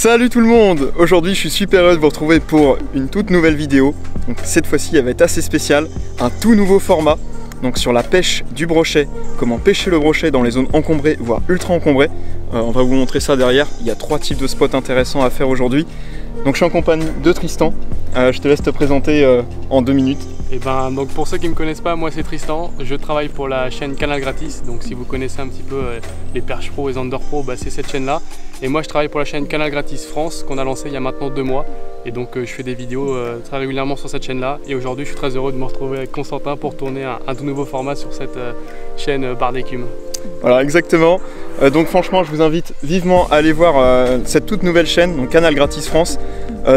Salut tout le monde! Aujourd'hui je suis super heureux de vous retrouver pour une toute nouvelle vidéo. Donc cette fois-ci elle va être assez spéciale, un tout nouveau format. Donc sur la pêche du brochet, comment pêcher le brochet dans les zones encombrées voire ultra encombrées. On va vous montrer ça derrière, il y a 3 types de spots intéressants à faire aujourd'hui. Donc je suis en compagnie de Tristan, je te laisse te présenter en 2 minutes. Et donc pour ceux qui ne me connaissent pas, moi c'est Tristan, je travaille pour la chaîne Canal Gratis. Donc si vous connaissez un petit peu les perches pro et Zander Pro, c'est cette chaîne là. Et moi je travaille pour la chaîne Canal Gratis France qu'on a lancée il y a maintenant 2 mois. Et donc je fais des vidéos très régulièrement sur cette chaîne là. Et aujourd'hui je suis très heureux de me retrouver avec Constantin pour tourner un tout nouveau format sur cette chaîne Barre d'écume. Voilà, exactement. Donc franchement je vous invite vivement à aller voir cette toute nouvelle chaîne, donc Canal Gratis France.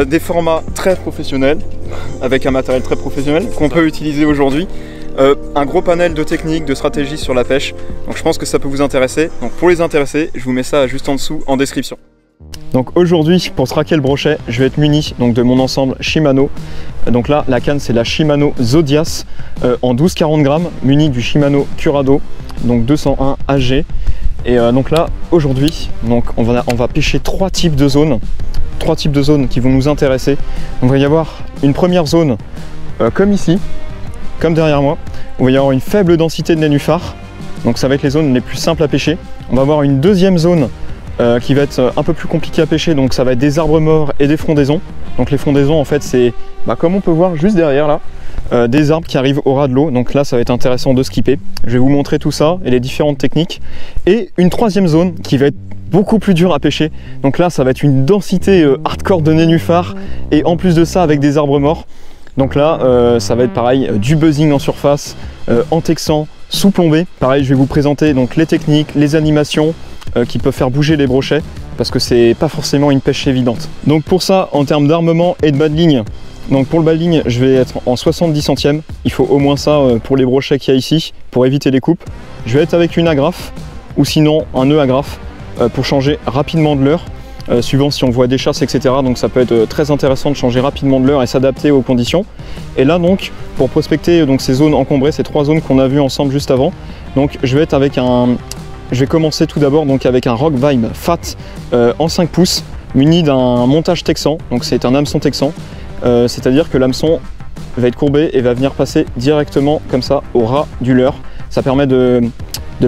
Des formats très professionnels, avec un matériel très professionnel qu'on peut utiliser aujourd'hui. Un gros panel de techniques, de stratégies sur la pêche. Donc je pense que ça peut vous intéresser. Donc pour les intéressés, je vous mets ça juste en dessous en description. Donc aujourd'hui, pour traquer le brochet, je vais être muni donc de mon ensemble Shimano. Donc là, la canne c'est la Shimano Zodias en 12-40 grammes, muni du Shimano Curado, donc 201 AG. Et donc là, aujourd'hui, on va pêcher 3 types de zones. 3 types de zones qui vont nous intéresser. Donc, il va y avoir une première zone comme ici, comme derrière moi, où il va y avoir une faible densité de nénuphars. Donc ça va être les zones les plus simples à pêcher. On va avoir une deuxième zone qui va être un peu plus compliquée à pêcher, donc ça va être des arbres morts et des frondaisons. Donc les frondaisons en fait c'est, comme on peut voir juste derrière là, des arbres qui arrivent au ras de l'eau. Donc là ça va être intéressant de skipper. Je vais vous montrer tout ça et les différentes techniques. Et une troisième zone qui va être beaucoup plus dur à pêcher. Donc là ça va être une densité hardcore de nénuphars et en plus de ça avec des arbres morts. Donc là ça va être pareil, du buzzing en surface, en texan, sous plombé. Pareil je vais vous présenter donc les techniques, les animations qui peuvent faire bouger les brochets parce que c'est pas forcément une pêche évidente. Donc pour ça en termes d'armement et de bas de ligne, donc pour le bas de ligne je vais être en 70 centièmes. Il faut au moins ça pour les brochets qu'il y a ici pour éviter les coupes. Je vais être avec une agrafe ou sinon un nœud agrafe pour changer rapidement de leurre, suivant si on voit des chasses, etc. Donc ça peut être très intéressant de changer rapidement de leurre et s'adapter aux conditions. Et là donc, pour prospecter donc, ces zones encombrées, ces 3 zones qu'on a vues ensemble juste avant, donc je vais être avec je vais commencer tout d'abord donc avec un Rock Vibe Fat en 5 pouces, muni d'un montage texan, donc c'est un hameçon texan, c'est-à-dire que l'hameçon va être courbé et va venir passer directement comme ça au ras du leurre. Ça permet de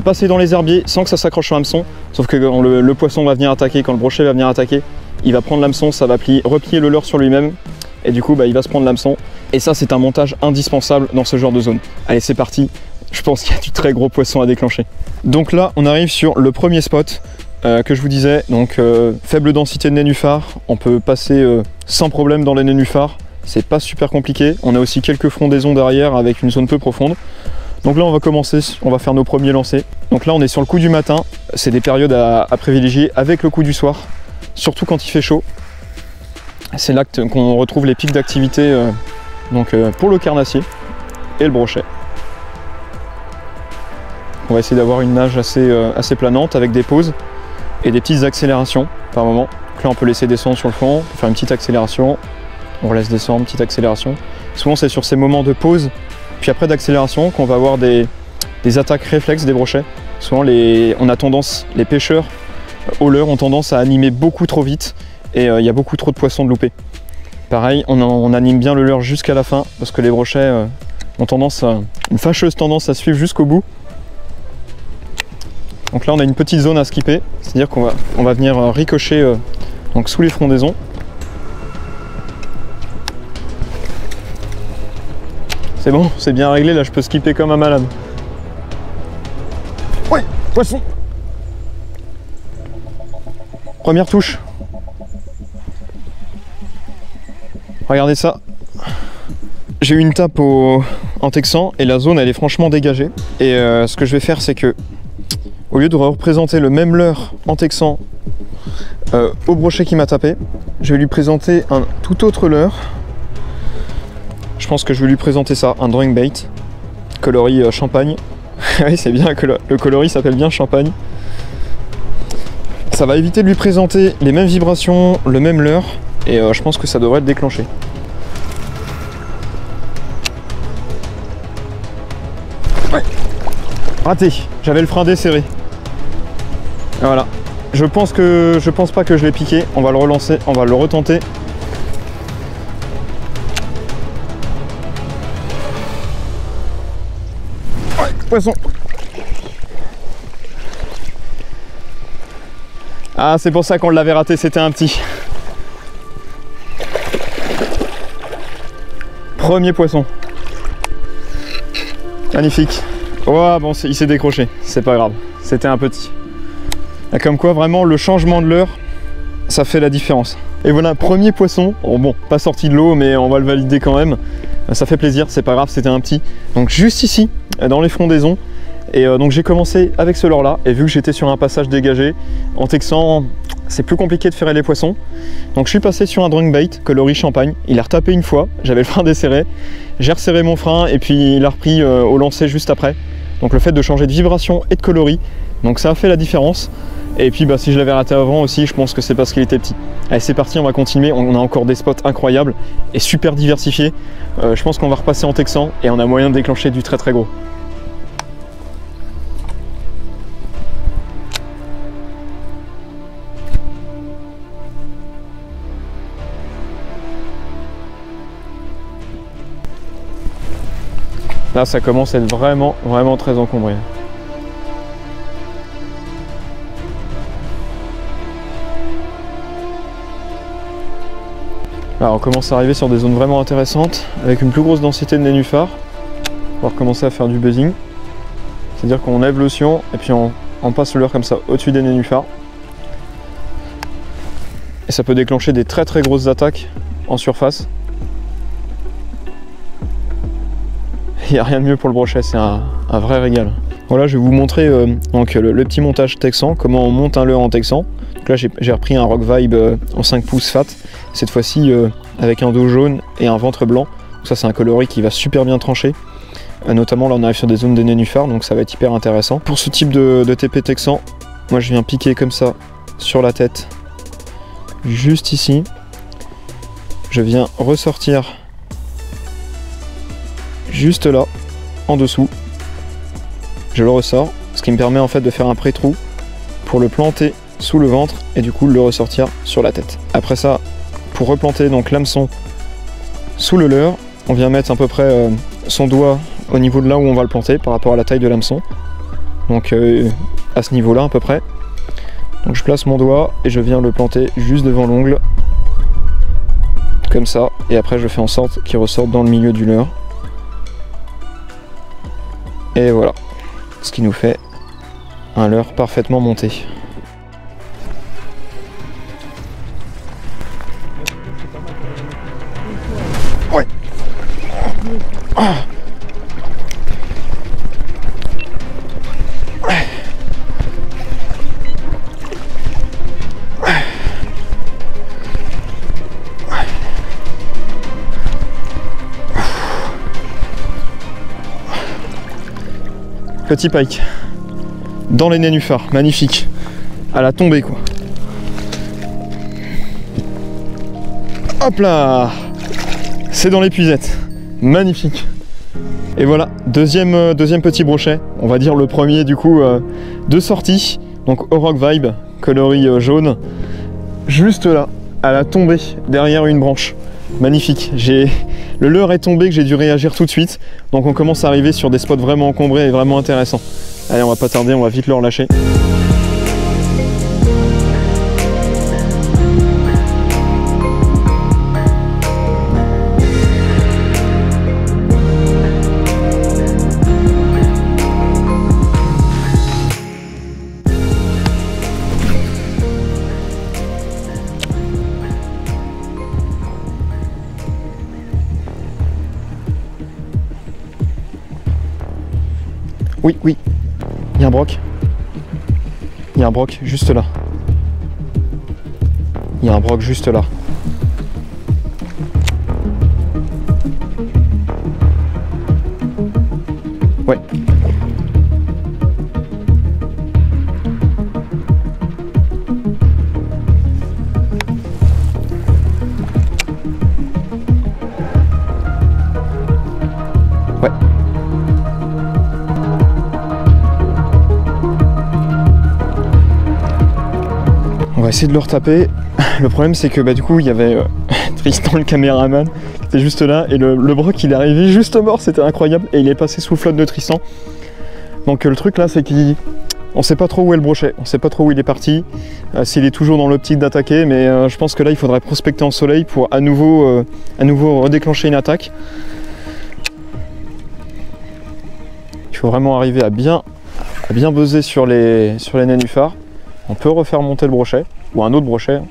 passer dans les herbiers sans que ça s'accroche au hameçon, sauf que quand le poisson va venir attaquer, quand le brochet va venir attaquer, il va prendre l'hameçon, ça va replier le leurre sur lui-même et du coup il va se prendre l'hameçon. Et ça c'est un montage indispensable dans ce genre de zone. Allez c'est parti, je pense qu'il y a du très gros poisson à déclencher. Donc là on arrive sur le premier spot que je vous disais, donc faible densité de nénuphars, on peut passer sans problème dans les nénuphars, c'est pas super compliqué. On a aussi quelques frondaisons derrière avec une zone peu profonde. Donc là on va commencer, on va faire nos premiers lancers. Donc là on est sur le coup du matin, c'est des périodes à privilégier avec le coup du soir, surtout quand il fait chaud. C'est là qu'on retrouve les pics d'activité pour le carnassier et le brochet. On va essayer d'avoir une nage assez planante avec des pauses et des petites accélérations par moment. Donc là on peut laisser descendre sur le fond, on peut faire une petite accélération, on laisse descendre, petite accélération. Souvent c'est sur ces moments de pause puis après d'accélération qu'on va avoir des attaques réflexes des brochets. Souvent les pêcheurs au leurre ont tendance à animer beaucoup trop vite et il y a beaucoup trop de poissons de loupés. Pareil, on anime bien le leurre jusqu'à la fin parce que les brochets ont une fâcheuse tendance à suivre jusqu'au bout. Donc là on a une petite zone à skipper, c'est-à-dire qu'on va venir ricocher donc sous les frondaisons. C'est bon, c'est bien réglé, là je peux skipper comme un malade. Oui, poisson. Première touche. Regardez ça. J'ai eu une tape en texan et la zone elle est franchement dégagée. Et ce que je vais faire c'est que, au lieu de représenter le même leurre en texan au brochet qui m'a tapé, je vais lui présenter un tout autre leurre. Je pense que je vais lui présenter ça, un drawing bait, coloris champagne. Oui, c'est bien que le coloris s'appelle bien champagne. Ça va éviter de lui présenter les mêmes vibrations, le même leurre, et je pense que ça devrait être déclenché. Ouais. Raté, j'avais le frein desserré. Et voilà, Je pense pas que je l'ai piqué. On va le relancer, on va le retenter. Ouais, poisson. Ah, c'est pour ça qu'on l'avait raté, c'était un petit. Premier poisson. Magnifique. Oh, bon, il s'est décroché, c'est pas grave, c'était un petit. Et comme quoi, vraiment, le changement de leurre, ça fait la différence. Et voilà, premier poisson. Oh, bon, pas sorti de l'eau, mais on va le valider quand même. Ça fait plaisir, c'est pas grave, c'était un petit. Donc juste ici, dans les frondaisons. Et donc j'ai commencé avec ce leurre là, et vu que j'étais sur un passage dégagé, en texan, c'est plus compliqué de ferrer les poissons. Donc je suis passé sur un drunk bait, coloris champagne. Il a retapé une fois, j'avais le frein desserré. J'ai resserré mon frein et puis il a repris au lancer juste après. Donc le fait de changer de vibration et de coloris, donc ça a fait la différence. Et puis bah, si je l'avais raté avant aussi, je pense que c'est parce qu'il était petit. Allez, c'est parti, on va continuer. On a encore des spots incroyables et super diversifiés. Je pense qu'on va repasser en texan et on a moyen de déclencher du très gros. Là, ça commence à être vraiment très encombré. Là, on commence à arriver sur des zones vraiment intéressantes, avec une plus grosse densité de nénuphars. On va recommencer à faire du buzzing. C'est-à-dire qu'on lève le sion et puis on passe le leurre comme ça au-dessus des nénuphars. Et ça peut déclencher des très grosses attaques en surface. Il n'y a rien de mieux pour le brochet, c'est un vrai régal. Voilà, je vais vous montrer donc, le petit montage texan, comment on monte un leurre en texan. Donc là, j'ai repris un Rock Vibe en 5 pouces fat, cette fois-ci avec un dos jaune et un ventre blanc. Donc ça, c'est un coloris qui va super bien trancher. Notamment là, on arrive sur des zones de nénuphars, donc ça va être hyper intéressant. Pour ce type de TP texan, moi je viens piquer comme ça sur la tête, juste ici. Je viens ressortir juste là, en dessous. Je le ressors, ce qui me permet en fait de faire un pré-trou pour le planter sous le ventre et du coup le ressortir sur la tête. Après ça, pour replanter donc l'hameçon sous le leurre, on vient mettre à peu près son doigt au niveau de là où on va le planter par rapport à la taille de l'hameçon. Donc à ce niveau là à peu près. Donc je place mon doigt et je viens le planter juste devant l'ongle. Comme ça. Et après je fais en sorte qu'il ressorte dans le milieu du leurre. Et voilà, ce qui nous fait un leurre parfaitement monté. Ouais. Ah. Petit pike dans les nénuphars, magnifique, à la tombée quoi. Hop là, c'est dans l'épuisette, magnifique. Et voilà, deuxième petit brochet, on va dire le premier du coup de sortie, donc au Rock Vibe, coloris jaune, juste là, à la tombée derrière une branche. Magnifique, le leurre est tombé que j'ai dû réagir tout de suite, donc on commence à arriver sur des spots vraiment encombrés et vraiment intéressants. Allez, on va pas tarder, on va vite le relâcher. Oui, il y a un broc. Il y a un broc juste là. Il y a un broc juste là. Ouais. Ouais. va essayer de le retaper. Le problème c'est que du coup il y avait Tristan le caméraman qui était juste là et le broc il est arrivé juste mort, c'était incroyable et il est passé sous flotte de Tristan. Donc le truc là c'est qu'on sait pas trop où est le brochet, on sait pas trop où il est parti, s'il est toujours dans l'optique d'attaquer, mais je pense que là il faudrait prospecter en soleil pour à nouveau redéclencher une attaque. Il faut vraiment arriver à bien buzzer sur les nénuphars. On peut refaire monter le brochet, ou un autre brochet.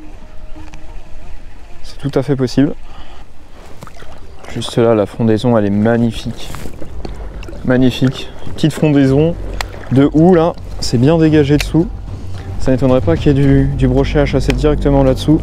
C'est tout à fait possible. Juste là, la frondaison, elle est magnifique. Magnifique. Petite frondaison de houx, là. C'est bien dégagé dessous. Ça n'étonnerait pas qu'il y ait du brochet à chasser directement là-dessous.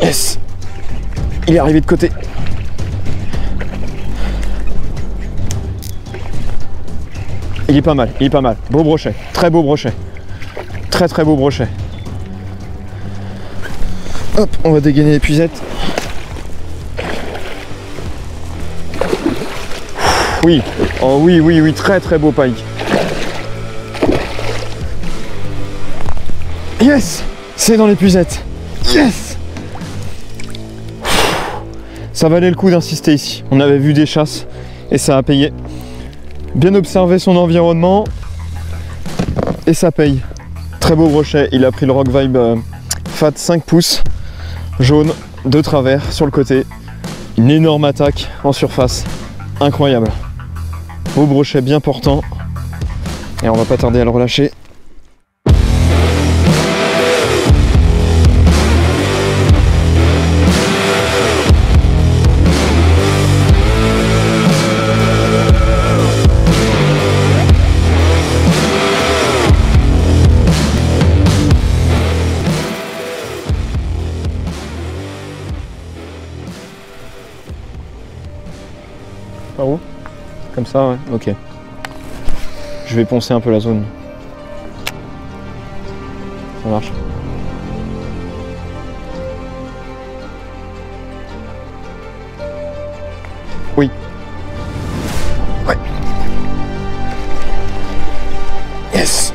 Yes, il est arrivé de côté. Il est pas mal, il est pas mal. Beau brochet, très beau brochet. Très très beau brochet. Hop, on va dégainer l'épuisette. Oui, oh oui, oui, oui, très très beau pike. Yes, c'est dans l'épuisette. Yes. Ça valait le coup d'insister ici. On avait vu des chasses et ça a payé. Bien observer son environnement et ça paye. Très beau brochet. Il a pris le Rock Vibe Fat 5 pouces jaune de travers sur le côté. Une énorme attaque en surface. Incroyable. Beau brochet bien portant. Et on va pas tarder à le relâcher. Par où? Comme ça, ouais, ok. Je vais poncer un peu la zone. Ça marche. Oui. Ouais. Yes.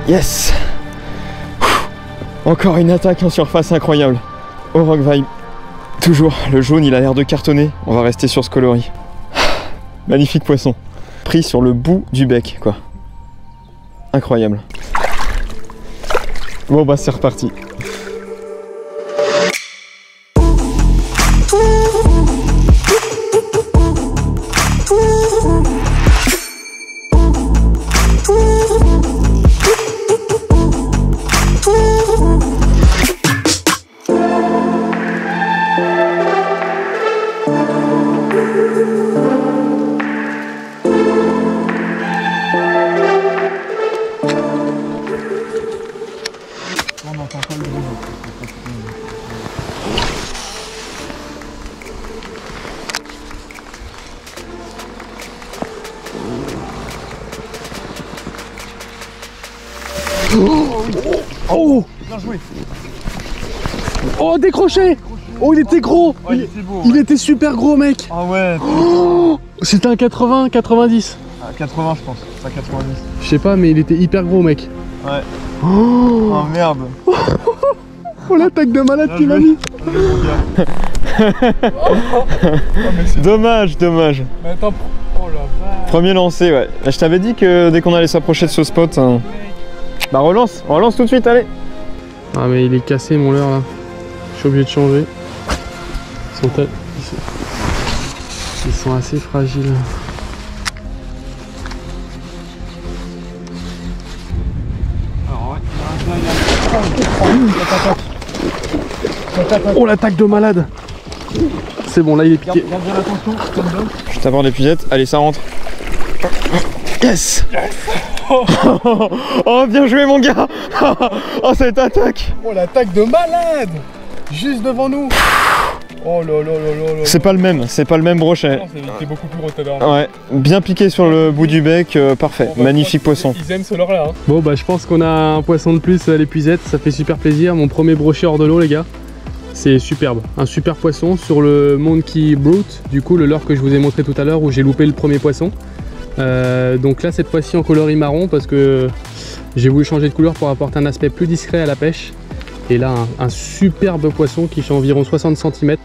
Yes. Encore une attaque en surface incroyable. Au Rock Vibe. Toujours, le jaune il a l'air de cartonner. On va rester sur ce coloris. Magnifique poisson. Pris sur le bout du bec, quoi. Incroyable. Bon bah c'est reparti. Oh, bien joué. Oh, décroché. Oh, il était gros. Oh, il était beau, il était super gros, mec. Ah ouais. Oh, c'était un 80, 90. Ah, 80 je pense, pas 90. Je sais pas, mais il était hyper gros, mec. Ouais. Oh, Oh merde. oh l'attaque de malade qu'il m'a mis. Dommage, dommage. Mais attends, oh la vache. Premier lancé, ouais. Je t'avais dit que dès qu'on allait s'approcher de ce spot, bah relance, on relance tout de suite, allez. Ah mais il est cassé mon leurre là. Je suis obligé de changer. Ils sont assez fragiles. Alors ouais, il y a un Oh l'attaque de malade. C'est bon, là il est piqué. Garde bien l'attention, je t'aborde l'épuisette, allez ça rentre. Yes. Oh bien joué mon gars. Oh cette attaque. Oh l'attaque de malade. Juste devant nous. Oh là là là là là. C'est pas le même brochet. C'est beaucoup plus gros tout. Ouais, bien piqué sur le bout du bec, parfait, magnifique poisson. Ils aiment ce leurre là. Bon bah je pense qu'on a un poisson de plus à l'épuisette, ça fait super plaisir. Mon premier brochet hors de l'eau les gars. C'est superbe, un super poisson sur le Monkey Brute, du coup le leurre que je vous ai montré tout à l'heure où j'ai loupé le premier poisson. Donc là cette fois-ci en coloris marron parce que j'ai voulu changer de couleur pour apporter un aspect plus discret à la pêche. Et là un superbe poisson qui fait environ 60 cm,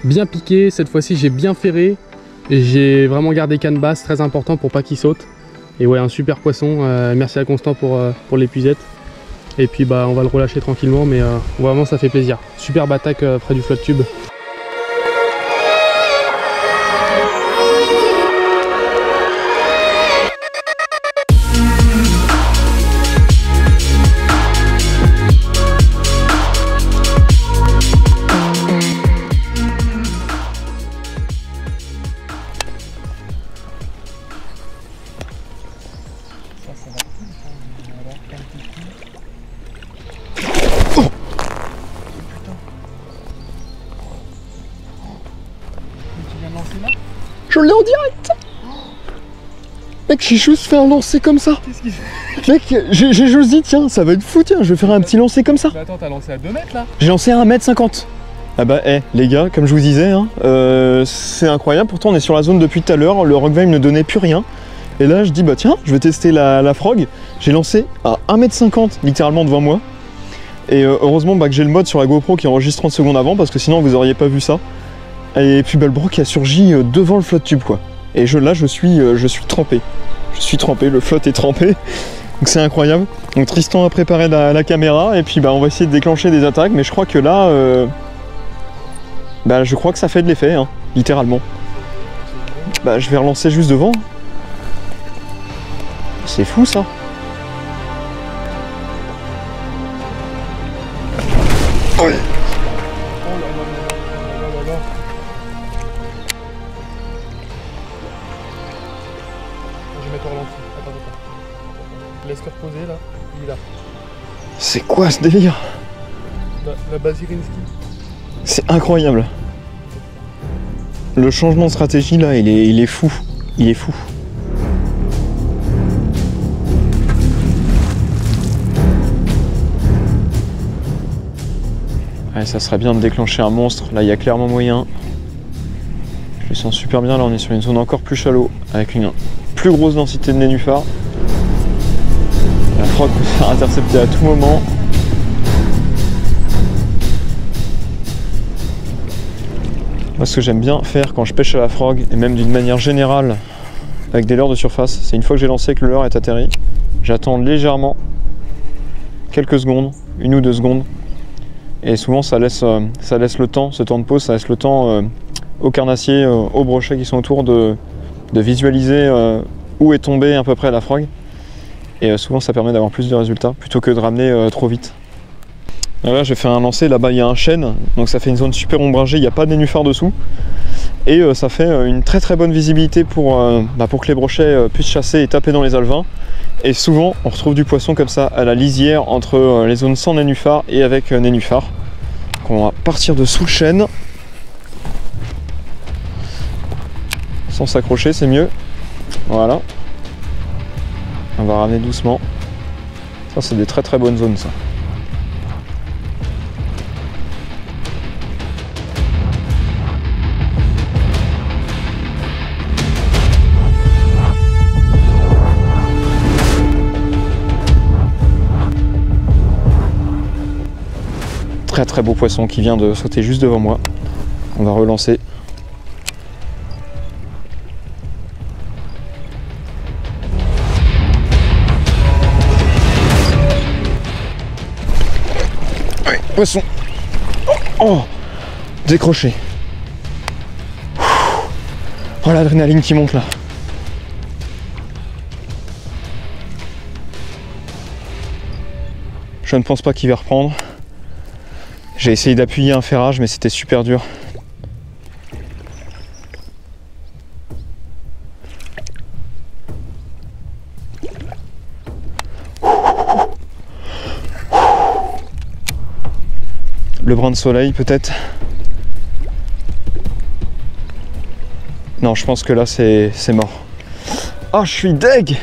bien piqué, cette fois-ci j'ai bien ferré. J'ai vraiment gardé canne basse, très important pour pas qu'il saute. Et ouais un super poisson, merci à Constant pour l'épuisette. Et puis bah on va le relâcher tranquillement mais vraiment ça fait plaisir. Superbe attaque près du flotte tube. Je l'ai en direct. Mec, j'ai juste fait un lancer comme ça. Qu'est-ce qu'il fait? Mec, j'ai juste dit, tiens, ça va être fou, tiens, je vais faire un petit lancer comme ça. Mais attends, t'as lancé à 2 mètres là? J'ai lancé à 1m50. Ah bah les gars, comme je vous disais, hein, c'est incroyable, pourtant on est sur la zone depuis tout à l'heure, le Rockvine ne donnait plus rien. Et là je dis bah tiens, je vais tester la frog. J'ai lancé à 1m50 littéralement devant moi. Et heureusement que j'ai le mode sur la GoPro qui enregistre 30 secondes avant parce que sinon vous auriez pas vu ça. Et puis le broc a surgi devant le flotte tube quoi. Et là je suis trempé. Je suis trempé, le flotte est trempé. Donc c'est incroyable. Donc Tristan a préparé la caméra et puis on va essayer de déclencher des attaques. Mais je crois que là, je crois que ça fait de l'effet, hein, littéralement. Je vais relancer juste devant. C'est fou ça. Ouais. Laisse-le reposer là, il est là. C'est quoi ce délire? La Basirinski. C'est incroyable. Le changement de stratégie là, il est fou. Il est fou. Ouais, ça serait bien de déclencher un monstre. Là, il y a clairement moyen. Je le sens super bien. Là, on est sur une zone encore plus shallow, avec une plus grosse densité de nénuphars. La frog peut se faire intercepter à tout moment. Moi, ce que j'aime bien faire quand je pêche à la frog, et même d'une manière générale avec des leurres de surface, c'est une fois que j'ai lancé et que le leurre est atterri, j'attends légèrement quelques secondes, 1 ou 2 secondes, et souvent ça laisse le temps, ce temps de pause, ça laisse le temps aux carnassiers, aux brochets qui sont autour de visualiser où est tombée à peu près la frog. Et souvent ça permet d'avoir plus de résultats plutôt que de ramener trop vite. Là j'ai fait un lancer, là-bas il y a un chêne, donc ça fait une zone super ombragée, il n'y a pas de nénuphars dessous. Et ça fait une très très bonne visibilité pour que les brochets puissent chasser et taper dans les alevins. Et souvent on retrouve du poisson comme ça à la lisière entre les zones sans nénuphars et avec nénuphars. Donc on va partir de sous le chêne. Sans s'accrocher, c'est mieux. Voilà. On va ramener doucement. Ça c'est des très très bonnes zones ça. Très très beau poisson qui vient de sauter juste devant moi. On va relancer. Ouais, poisson. Oh, décroché. Oh l'adrénaline qui monte là. Je ne pense pas qu'il va reprendre. J'ai essayé d'appuyer un ferrage, mais c'était super dur. Le brin de soleil peut-être. Non, je pense que là c'est mort. Ah, je suis deg.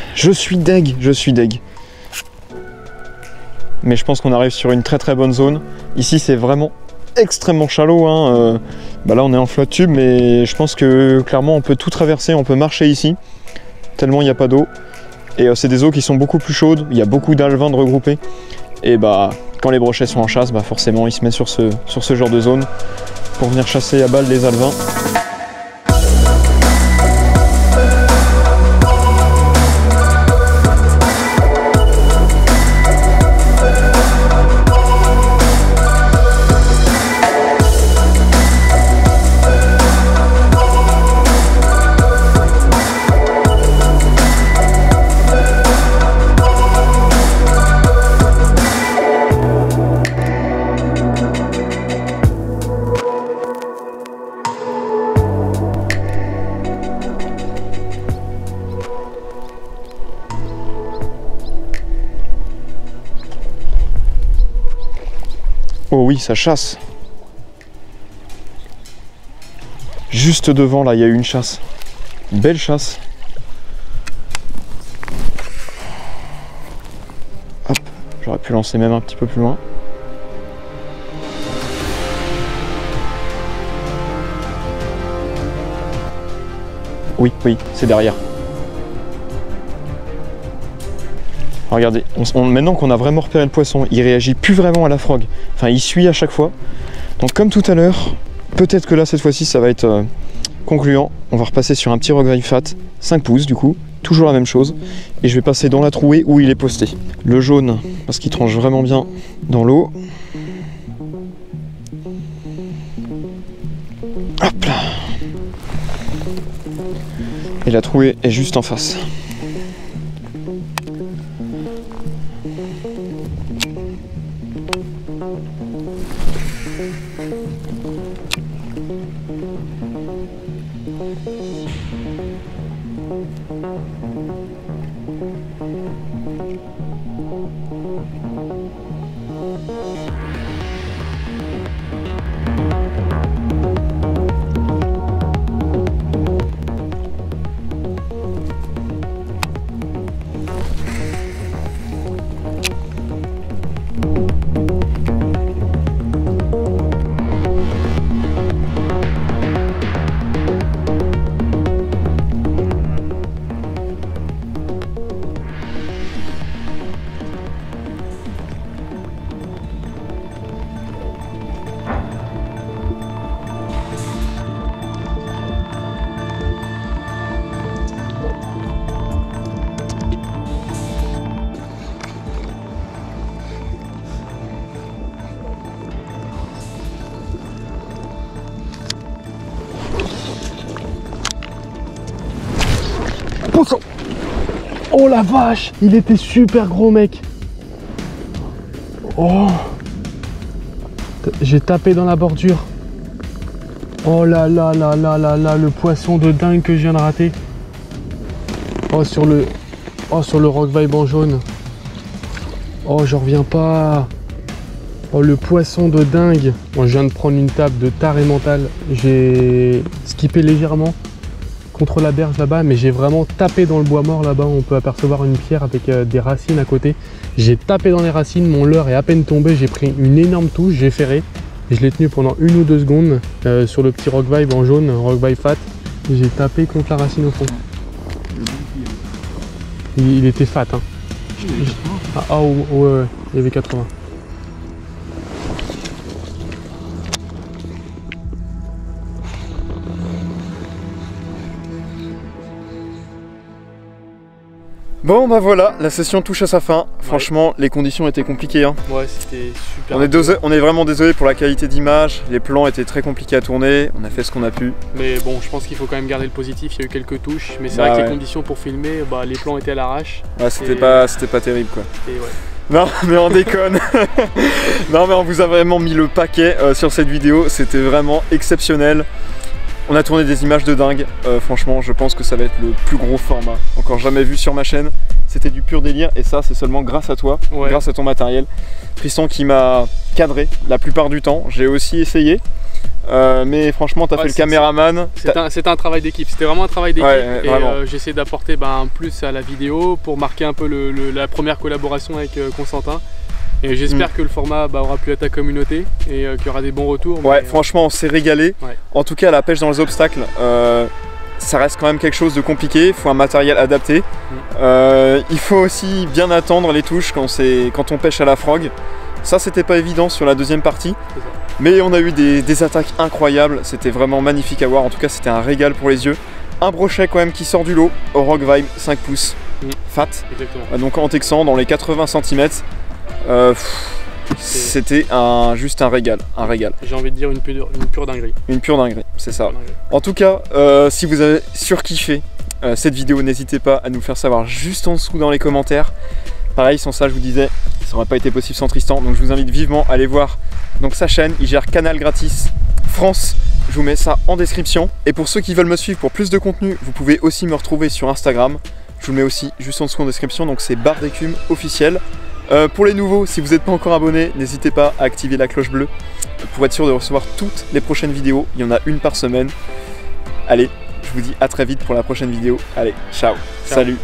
Mais je pense qu'on arrive sur une très très bonne zone. Ici c'est vraiment extrêmement shallow, hein. Là on est en flotte tube, mais je pense que clairement on peut tout traverser, on peut marcher ici, tellement il n'y a pas d'eau. Et c'est des eaux qui sont beaucoup plus chaudes, il y a beaucoup d'alevins de regroupés. Et quand les brochets sont en chasse, forcément ils se mettent sur ce genre de zone pour venir chasser à balle les alevins. Oh oui, ça chasse. Juste devant, là, il y a eu une chasse. Une belle chasse. Hop, j'aurais pu lancer même un petit peu plus loin. Oui, c'est derrière. Regardez, maintenant qu'on a vraiment repéré le poisson, il réagit plus vraiment à la frog. Enfin, il suit à chaque fois. Donc comme tout à l'heure, peut-être que là, cette fois-ci, ça va être concluant. On va repasser sur un petit rockvibe fat, 5 pouces du coup, toujours la même chose. Et je vais passer dans la trouée où il est posté. Le jaune, parce qu'il tranche vraiment bien dans l'eau. Hop là. Et la trouée est juste en face. Oh la vache, il était super gros, mec. Oh, j'ai tapé dans la bordure. Oh là là là là là là, le poisson de dingue que je viens de rater. Oh sur le rockvibe en jaune. Oh, j'en reviens pas. Oh, le poisson de dingue. Bon, je viens de prendre une tape de taré mental. J'ai skippé légèrement contre la berge là-bas, mais j'ai vraiment tapé dans le bois mort là-bas. On peut apercevoir une pierre avec des racines à côté. J'ai tapé dans les racines, mon leurre est à peine tombé. J'ai pris une énorme touche, j'ai ferré. Je l'ai tenu pendant 1 ou 2 secondes sur le petit rockvibe en jaune, rockvibe fat. J'ai tapé contre la racine au fond. Il était fat, hein. Ouais, il y avait 80. Bon bah voilà, la session touche à sa fin. Franchement, les conditions étaient compliquées, hein. Ouais, c'était super. On est vraiment désolé pour la qualité d'image. Les plans étaient très compliqués à tourner. On a fait ce qu'on a pu. Mais bon, je pense qu'il faut quand même garder le positif. Il y a eu quelques touches, mais c'est vrai que les conditions pour filmer, les plans étaient à l'arrache. Ouais, c'était pas terrible quoi. Et ouais. Non mais on déconne. Non mais on vous a vraiment mis le paquet sur cette vidéo, c'était vraiment exceptionnel. On a tourné des images de dingue, franchement je pense que ça va être le plus gros format encore jamais vu sur ma chaîne. C'était du pur délire et ça c'est seulement grâce à toi, grâce à ton matériel. Tristan qui m'a cadré la plupart du temps, j'ai aussi essayé. Mais franchement t'as fait le caméraman. C'était un travail d'équipe, c'était vraiment un travail d'équipe et j'essaie d'apporter un plus à la vidéo pour marquer un peu la première collaboration avec Constantin. Et j'espère que le format aura plu à ta communauté et qu'il y aura des bons retours. Ouais, franchement on s'est régalé. En tout cas la pêche dans les obstacles, ça reste quand même quelque chose de compliqué, il faut un matériel adapté. Il faut aussi bien attendre les touches quand on pêche à la frog. Ça c'était pas évident sur la deuxième partie. Mais on a eu des attaques incroyables, c'était vraiment magnifique à voir, en tout cas c'était un régal pour les yeux. Un brochet quand même qui sort du lot, Rock Vibe 5 pouces, fat, donc en texan dans les 80 cm. C'était juste un régal, J'ai envie de dire une pure dinguerie. Une pure dinguerie, c'est ça. En tout cas, si vous avez surkiffé cette vidéo, n'hésitez pas à nous faire savoir juste en dessous dans les commentaires. Pareil, sans ça je vous disais, ça n'aurait pas été possible sans Tristan, donc je vous invite vivement à aller voir donc sa chaîne, il gère Canal Gratis France, je vous mets ça en description. Et pour ceux qui veulent me suivre pour plus de contenu, vous pouvez aussi me retrouver sur Instagram, je vous le mets aussi juste en dessous en description, donc c'est Barre d'écume officiel. Pour les nouveaux, si vous n'êtes pas encore abonné, n'hésitez pas à activer la cloche bleue pour être sûr de recevoir toutes les prochaines vidéos, il y en a une par semaine. Allez, je vous dis à très vite pour la prochaine vidéo, allez, ciao. Salut.